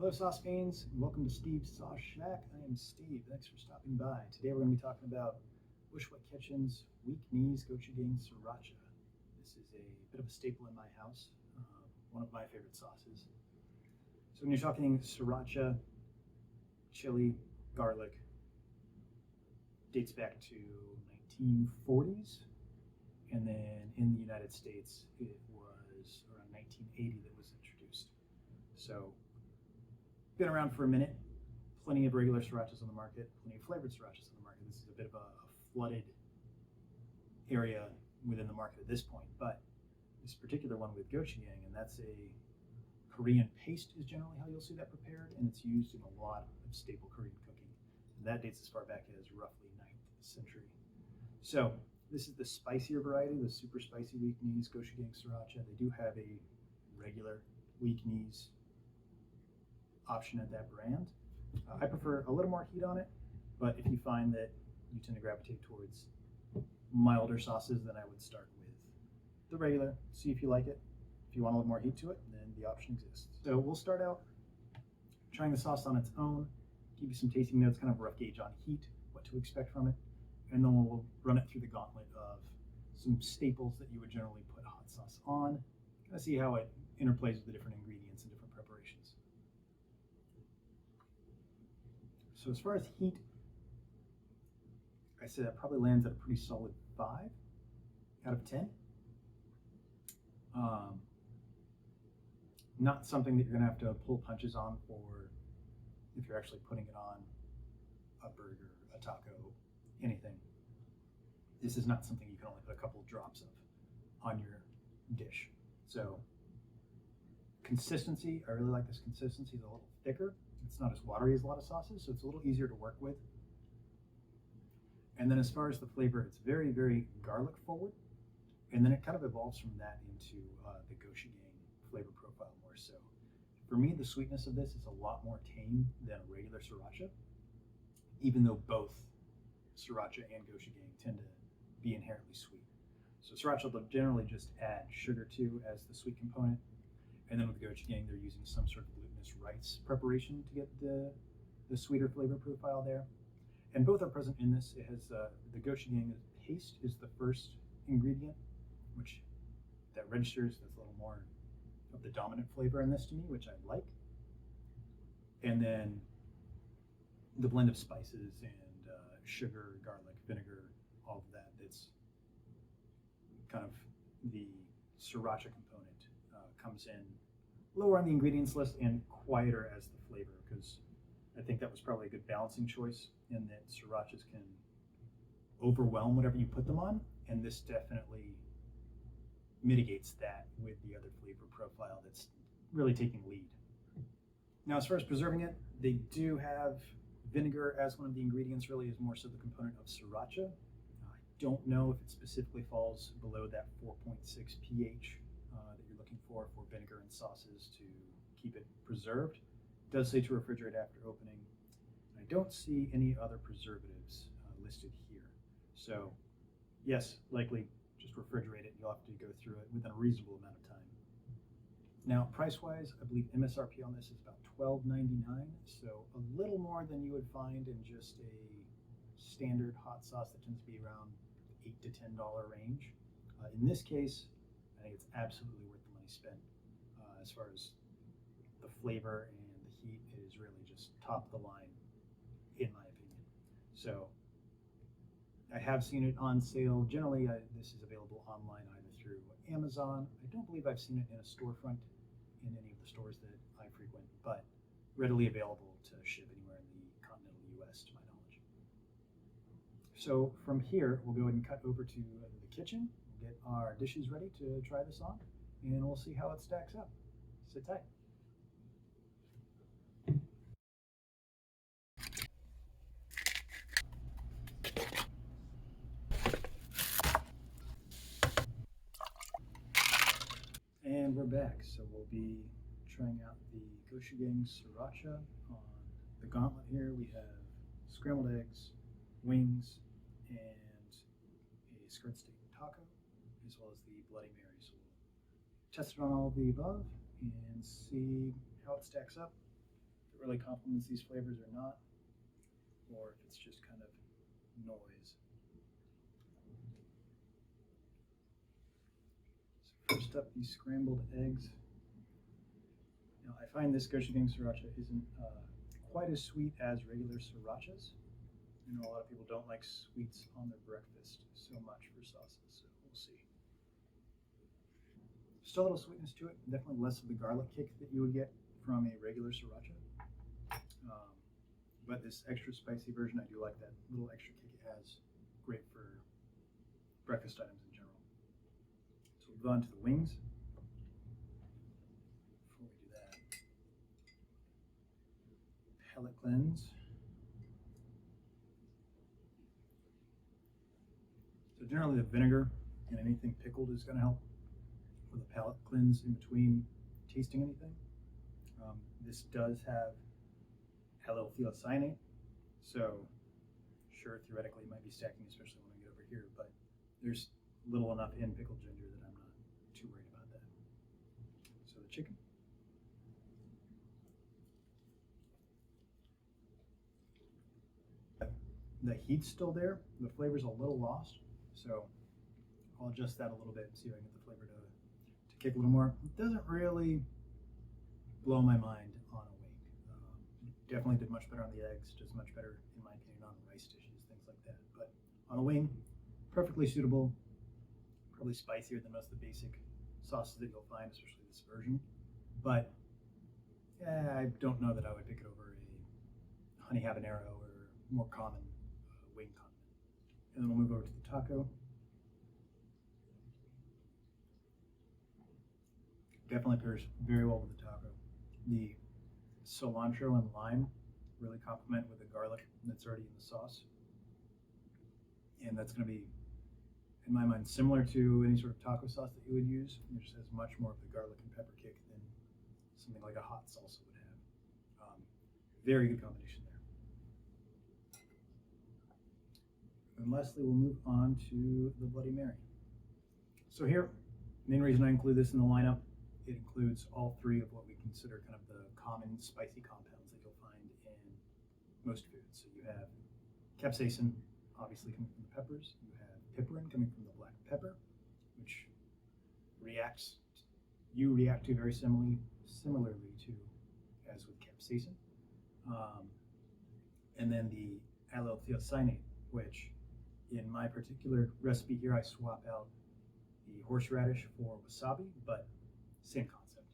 Hello, Sauce Fiends, and welcome to Steve's Sauce Shack. I am Steve. Thanks for stopping by. Today we're going to be talking about Bushwick Kitchen's Weak Knees Gochujang Sriracha. This is a bit of a staple in my house, one of my favorite sauces. So when you're talking sriracha, chili, garlic, dates back to 1940s, and then in the United States it was around 1980 that was introduced. So been around for a minute. Plenty of regular srirachas on the market, plenty of flavored srirachas on the market. This is a bit of a flooded area within the market at this point, but this particular one with gochujang, and that's a Korean paste is generally how you'll see that prepared, and it's used in a lot of staple Korean cooking. And that dates as far back as roughly 9th century. So this is the spicier variety, the super spicy weak knees Gochujang Sriracha. They do have a regular weak knees option at that brand. I prefer a little more heat on it, but if you find that you tend to gravitate towards milder sauces, then I would start with the regular, see if you like it. If you want a little more heat to it, then the option exists. So we'll start out trying the sauce on its own, give you some tasting notes, kind of a rough gauge on heat, what to expect from it, and then we'll run it through the gauntlet of some staples that you would generally put hot sauce on, kind of see how it interplays with the different ingredients and different preparations. So as far as heat, I say that probably lands at a pretty solid 5 out of 10. Not something that you're going to have to pull punches on for if you're actually putting it on a burger, a taco, anything. This is not something you can only put a couple of drops of on your dish. So consistency, I really like this consistency. It's a little thicker. It's not as watery as a lot of sauces, so it's a little easier to work with. And then as far as the flavor, it's very, very garlic forward. And then it kind of evolves from that into the gochujang flavor profile more so. For me, the sweetness of this is a lot more tame than a regular sriracha, even though both sriracha and gochujang tend to be inherently sweet. So sriracha they'll generally just add sugar to as the sweet component. And then with gochujang, they're using some sort of glutinous rice preparation to get the sweeter flavor profile there. And both are present in this. It has the gochujang paste is the first ingredient, which that registers. That's a little more of the dominant flavor in this to me, which I like. And then the blend of spices and sugar, garlic, vinegar, all of that. That's kind of the sriracha component comes in lower on the ingredients list and quieter as the flavor, because I think that was probably a good balancing choice in that srirachas can overwhelm whatever you put them on, and this definitely mitigates that with the other flavor profile that's really taking lead. Now, as far as preserving it, they do have vinegar as one of the ingredients, really is more so the component of sriracha. I don't know if it specifically falls below that 4.6 pH that you're looking for vinegar and sauces to keep it preserved. It does say to refrigerate after opening. I don't see any other preservatives listed here. So yes, likely just refrigerate it. You'll have to go through it within a reasonable amount of time. Now, price-wise, I believe MSRP on this is about $12.99, so a little more than you would find in just a standard hot sauce that tends to be around $8 to $10 range. In this case, I think it's absolutely worth the money spent. As far as the flavor and the heat, it is really just top of the line, in my opinion. So I have seen it on sale. Generally, this is available online either through Amazon. I don't believe I've seen it in a storefront in any of the stores that I frequent, but readily available to ship anywhere in the continental US to my knowledge. So from here, we'll go ahead and cut over to the kitchen. We'll get our dishes ready to try this on, and we'll see how it stacks up. Sit tight. And we're back. So we'll be trying out the Gochujang Sriracha on the gauntlet here. We have scrambled eggs, wings, and a skirt steak taco, as well as the Bloody Mary. So we'll test it on all of the above and see how it stacks up. really complements these flavors or not, or if it's just kind of noise. So first up, these scrambled eggs. Now, I find this Gochujang Sriracha isn't quite as sweet as regular srirachas. I know a lot of people don't like sweets on their breakfast so much for sauces, so we'll see. Still a little sweetness to it, definitely less of the garlic kick that you would get from a regular sriracha. But this extra spicy version, I do like that little extra kick it has. Great for breakfast items in general. So we'll go on to the wings. Before we do that, palate cleanse. So generally the vinegar and anything pickled is going to help with a palate cleanse in between tasting anything. This does have allyl thiocyanate, so sure, theoretically it might be stacking, especially when I get over here, but there's little enough in pickled ginger that I'm not too worried about that. So the chicken. The heat's still there, the flavor's a little lost, so I'll adjust that a little bit and see if I can get the flavor to kick a little more. It doesn't really blow my mind on a wing. Definitely did much better on the eggs, does much better, in my opinion, on rice dishes, things like that. But on a wing, perfectly suitable, probably spicier than most of the basic sauces that you'll find, especially this version. But I don't know that I would pick it over a honey habanero or more common wing condiment. And then we'll move over to the taco. Definitely pairs very well with the taco. The cilantro and lime really complement with the garlic that's already in the sauce. And that's going to be, in my mind, similar to any sort of taco sauce that you would use. It just has much more of the garlic and pepper kick than something like a hot salsa would have. Very good combination there. And lastly, we'll move on to the Bloody Mary. So here, main reason I include this in the lineup, it includes all three of what we consider kind of the common spicy compounds that you'll find in most foods. So you have capsaicin, obviously coming from the peppers. You have piperin coming from the black pepper, which you react to very similarly to as with capsaicin. And then the allyl thiocyanate, which in my particular recipe here, I swap out the horseradish for wasabi, but same concept.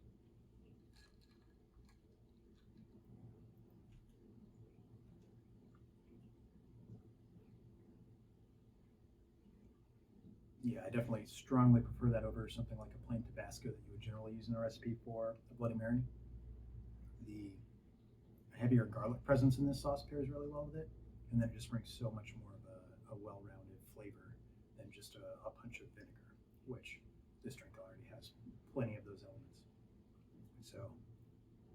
Yeah, I definitely strongly prefer that over something like a plain Tabasco that you would generally use in a recipe for a Bloody Mary. The heavier garlic presence in this sauce pairs really well with it, and then it just brings so much more of a well-rounded flavor than just a punch of vinegar, which this drink already has plenty of those elements. So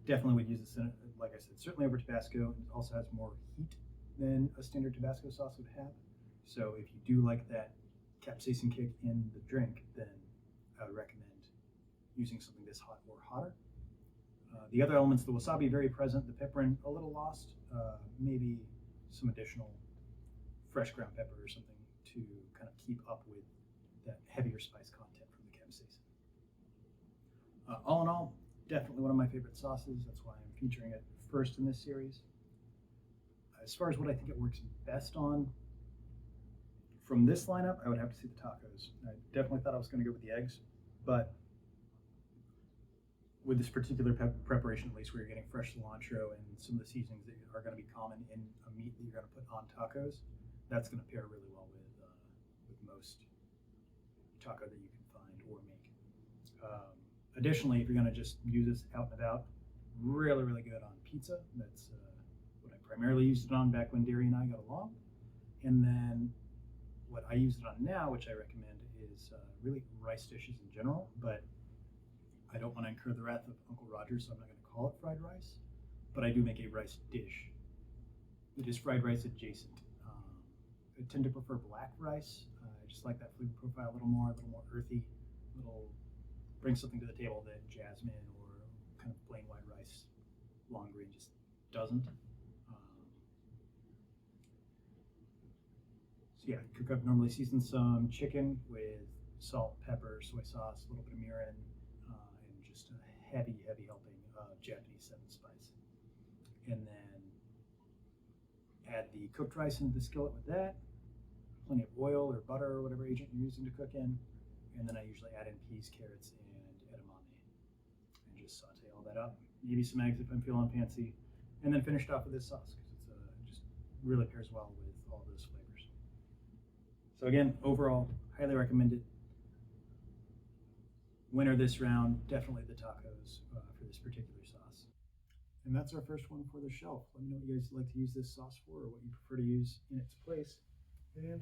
definitely would use this, like I said, certainly over Tabasco. It also has more heat than a standard Tabasco sauce would have. So if you do like that capsaicin kick in the drink, then I would recommend using something this hot or hotter. The other elements, the wasabi very present, the piperin a little lost, maybe some additional fresh ground pepper or something to kind of keep up with that heavier spice content from the capsaicin. All in all, definitely one of my favorite sauces. That's why I'm featuring it first in this series. As far as what I think it works best on, from this lineup, I would have to see the tacos. I definitely thought I was going to go with the eggs, but with this particular preparation, at least, where you're getting fresh cilantro and some of the seasonings that are going to be common in a meat that you're going to put on tacos, that's going to pair really well with most taco that you can find or make. Additionally, if you're going to just use this out and about, really, really good on pizza. That's what I primarily used it on back when Derry and I got along. And then what I use it on now, which I recommend, is really rice dishes in general, but I don't want to incur the wrath of Uncle Roger, so I'm not going to call it fried rice, but I do make a rice dish that is fried rice adjacent. I tend to prefer black rice. I just like that flavor profile a little more earthy, bring something to the table that jasmine or kind of plain white rice, long grain just doesn't. So yeah, cook up, normally season some chicken with salt, pepper, soy sauce, a little bit of mirin, and just a heavy helping of Japanese 7-spice. And then add the cooked rice into the skillet with that, plenty of oil or butter or whatever agent you're using to cook in. And then I usually add in peas, carrots, and edamame. And just saute all that up. Maybe some eggs if I'm feeling fancy. And then finish it off with this sauce because it just really pairs well with all those flavors. So again, overall, highly recommend it. Winner this round, definitely the tacos for this particular sauce. And that's our first one for the shelf. Let me know what you guys like to use this sauce for or what you prefer to use in its place. And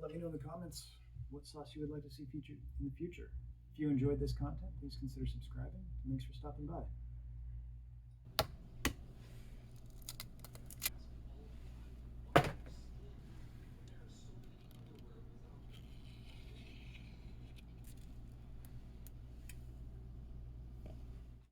let me know in the comments what sauce you would like to see featured in the future. If you enjoyed this content, please consider subscribing. Thanks for stopping by.